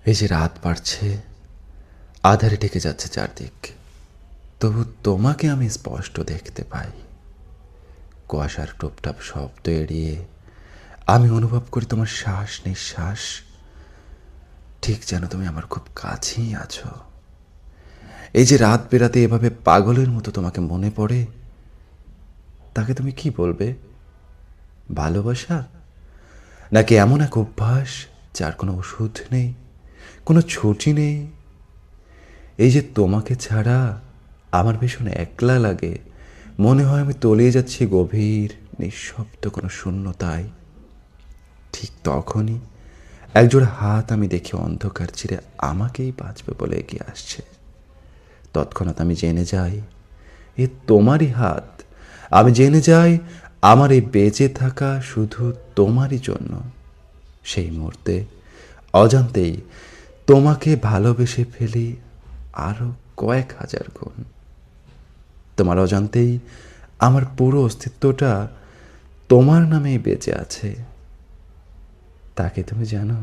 এই যে রাত বাড়ছে, আধারে ঢেকে যাচ্ছে চারদিক, তবু তোমাকে আমি স্পষ্ট দেখতে পাই। কুয়াশার টুপটাপ শব্দ এড়িয়ে আমি অনুভব করি তোমার শ্বাস নিঃশ্বাস, ঠিক যেন তুমি আমার খুব কাছেই আছো। এই যে রাত বেরাতে এভাবে পাগলের মতো তোমাকে মনে পড়ে, তাকে তুমি কি বলবে? ভালোবাসা, নাকি এমন এক অভ্যাস যার কোনো ওষুধ নেই, কোনো ছুটি নেই? এই যে তোমাকে ছাড়া আমার ভীষণ একলা লাগে, মনে হয় আমি তলিয়ে যাচ্ছি গভীর নিঃশব্দ কোনো শূন্যতায়। ঠিক তখনই একজোড়া হাত আমি দেখি অন্ধকার চিরে আমাকেই বাঁচবে বলে এগিয়ে আসছে। তৎক্ষণাৎ আমি জেনে যাই এ তোমারই হাত। আমি জেনে যাই আমার এই বেঁচে থাকা শুধু তোমারই জন্য। সেই মুহূর্তে অজান্তেই তোমাকে ভালোবেসে ফেলি আরো কয়েক হাজার গুণ। তোমার অজান্তেই আমার পুরো অস্তিত্বটা তোমার নামেই বেঁচে আছে। তাকে তুমি জানো?